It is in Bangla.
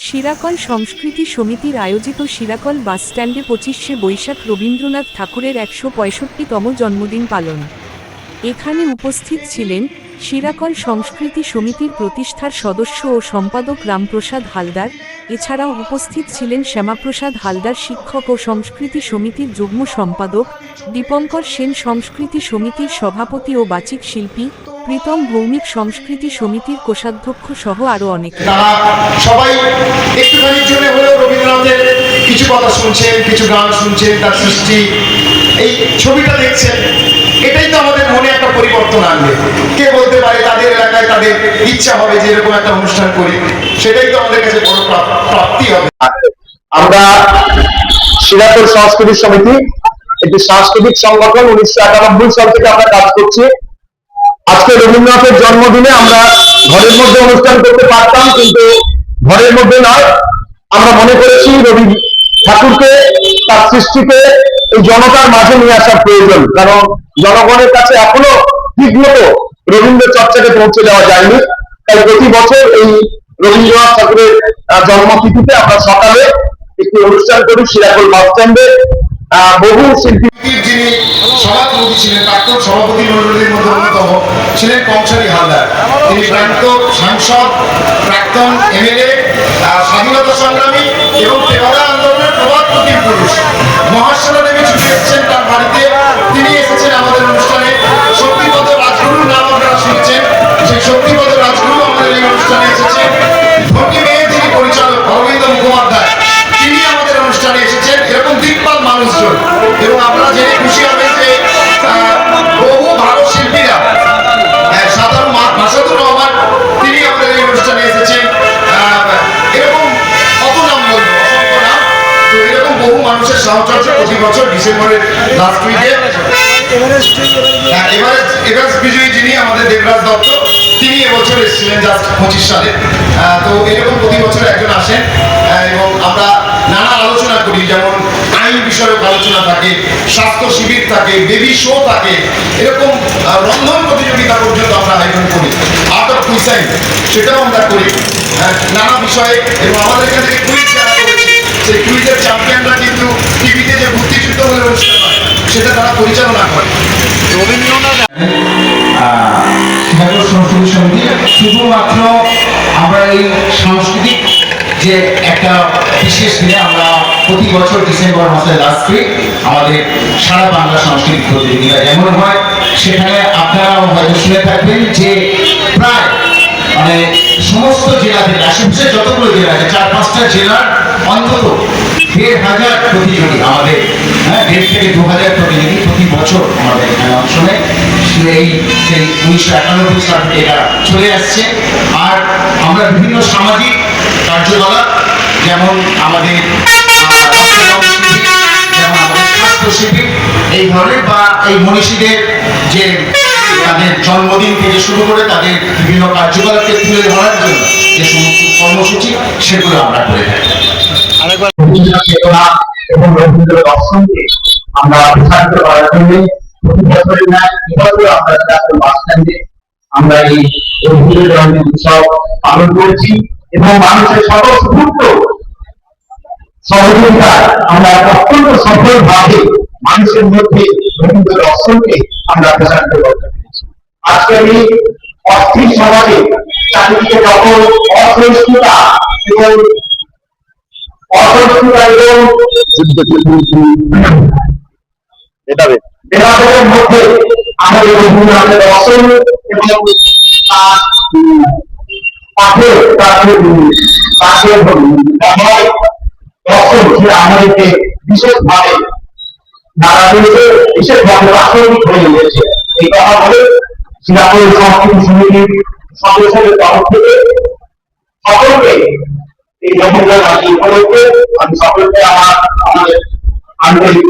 শিরাকল সংস্কৃতি সমিতির আয়োজিত শিরাকল বাসস্ট্যান্ডে 25শে বৈশাখ রবীন্দ্রনাথ ঠাকুরের 165তম জন্মদিন পালন। এখানে উপস্থিত ছিলেন শিরাকল সংস্কৃতি সমিতির প্রতিষ্ঠার সদস্য ও সম্পাদক রামপ্রসাদ হালদার। এছাড়াও উপস্থিত ছিলেন শ্যামাপ্রসাদ হালদার শিক্ষক ও সংস্কৃতি সমিতির যুগ্ম সম্পাদক, দীপঙ্কর সেন সংস্কৃতি সমিতির সভাপতি ও বাচিক শিল্পী, প্রীতম ভৌমিক সংস্কৃতি সমিতির কোষাধ্যক্ষ সহ আরও অনেকে। সবাই একটুখানির জন্য হলেও রবীন্দ্রনাথের কিছু কথা শুনছেন, কিছু গান শুনছেন, তার সৃষ্টি, এই ছবিটা দেখছেন। এটাই তো আমাদের মনে একটা পরিবর্তন আনবে। কে বলতে পারে তাদের এলাকায় তাদের ইচ্ছা হবে যে এরকম একটা অনুষ্ঠান করি, সেটাই তো আমাদের কাছে বড় প্রাপ্তি হবে। আমরা শিরাকল সংস্কৃতি সমিতি একটি সাংস্কৃতিক সংগঠন, 1991 সাল থেকে আমরা কাজ করছি। আজকে রবীন্দ্রনাথের জন্মদিনে আমরা ঘরের মধ্যে অনুষ্ঠান করতে পারতাম, কিন্তু ঘরের মধ্যে নয়, আমরা মনে করেছি রবি ঠাকুরকে তার সৃষ্টিকে এই জনতার মাঝে নিয়ে আসা প্রয়োজন, কারণ জনগণের কাছে এখনো ঠিক মতো রবীন্দ্র চর্চাকে পৌঁছে দেওয়া যায়নি। তাই প্রতি বছর এই রবীন্দ্রনাথ ঠাকুরের জন্মতিথিতে আমরা সকালে একটি অনুষ্ঠান করি শিরাকল বাস স্ট্যান্ডে। বহু শিল্পী, যিনি সভাপতি ছিলেন, প্রাক্তন সভাপতি মণ্ডলীর মধ্যে অন্যতম ছিলেন কংসারী হালদার। তিনি প্রাক্তন সাংসদ, প্রাক্তন এমএলএ, স্বাধীনতা সংগ্রামী এবং তেভাগা আন্দোলনের প্রবাদ প্রতিম পুরুষ। মহাশালা নেমে ছুটে এসেছেন তার বাড়িতে। তিনি এসেছেন আমাদের অনুষ্ঠানে। শক্তিপদ রাজগুরুর নাম আপনারা শুনছেন, সেই শক্তিপদ রাজগুরু আমাদের এই অনুষ্ঠানে এসেছেন। ধনী মেয়ে যিনি পরিচালক অরবিন্দ মুখোপাধ্যায়, তিনি আমাদের অনুষ্ঠানে এসেছেন। এরকম দিকপাল মানুষজন, এবং আমরা জেনে খুশি হবেন যে বহু ভালো শিল্পীরা, সাধারণ মাসাদুর রহমান, তিনি আমাদের এই অনুষ্ঠানে এসেছেন। এরকম কত নাম বলবো, অসংখ্য নাম। তো এরকম বহু মানুষের সাহচর্য প্রতি বছর ডিসেম্বরের লাস্ট উইকে এভারেস্ট বিজয়ী যিনি আমাদের দেবরাজ দত্ত, তিনি এবছর এসেছিলেন জাস্ট 25 সালে। তো এরকম প্রতি বছর একজন আসেন এবং আমরা নানা আলোচনা করি, যেমন আইন বিষয়ক আলোচনা থাকে, স্বাস্থ্য শিবির থাকে, বেবি শো থাকে, এরকম রন্ধন প্রতিযোগিতা পর্যন্ত আমরা আয়োজন করি। আর্ট অফ কুইসাইন সেটাও আমরা করি নানা বিষয়ে। এবং আমাদের এখান থেকে কুইজ যারা করেছে, সেই কুইজের চ্যাম্পিয়নরা কিন্তু টিভিতে যে ভর্তিযুক্ত বলে অনুষ্ঠান হয় সেটা তারা পরিচালনা করে। রবীন্দ্রনাথ সংস্কৃতি সমিতি শুধুমাত্র আমরা এই সাংস্কৃতিক যে একটা বিশেষ দিনে আমরা প্রতি বছর ডিসেম্বর মাসের লাস্টে আমাদের সারা বাংলা সাংস্কৃতিক প্রতিযোগিতা যেমন হয়, সেখানে আপনারাও হয়তো শুনে থাকবেন যে প্রায় মানে সমস্ত জেলা থেকে, আশেপাশে যতগুলো জেলা আছে 4-5টা জেলার অন্তত 1,500 প্রতিযোগী আমাদের, 1,500 থেকে 2,000 প্রতিযোগী প্রতি বছর আমাদের এখানে অংশ নেয়। সেই 1991 সাল থেকে এটা চলে আসছে। আর আমরা বিভিন্ন সামাজিক কার্যকলাপ, যেমন আমাদের স্বাস্থ্য শিবির, এই ধরনের বা এই মনীষীদের যে তাদের জন্মদিন থেকে শুরু করে তাদের বিভিন্ন কার্যকলাপকে তুলে ধরার জন্য যে সমস্ত কর্মসূচি, সেগুলো আমরা করে থাকি। এবং রবীন্দ্র দর্শনকে আমরা প্রসারিত করার জন্য প্রতি বছরই না, এবছর আমরা শিরাকল বাস স্ট্যান্ডে আমরা এই রবীন্দ্র জয়ন্তী উৎসব পালন করেছি এবং মানুষের স্বতঃস্ফূর্ত সহযোগিতায় আমরা অত্যন্ত সফলভাবে মানুষের মধ্যে রবীন্দ্র দর্শনকে আমরা প্রসারিত করতে পেরেছি। আজকের এই অস্থির সমাজে চারিদিকে যখন অসহিষ্ণুতা এবং মধ্যে আমাদের রবীন্দ্রনাথের দর্শন এবং আমাদেরকে বিশেষভাবে প্রাসঙ্গিক হয়ে উঠেছে। এই কথা বলে শিরাকল সংস্কৃতি সমিতির সদস্যদের তরফ থেকে সকলকে এই রবীন্দ্রনাথ উপলক্ষে আমি সকলকে আমাদের আন্তরিক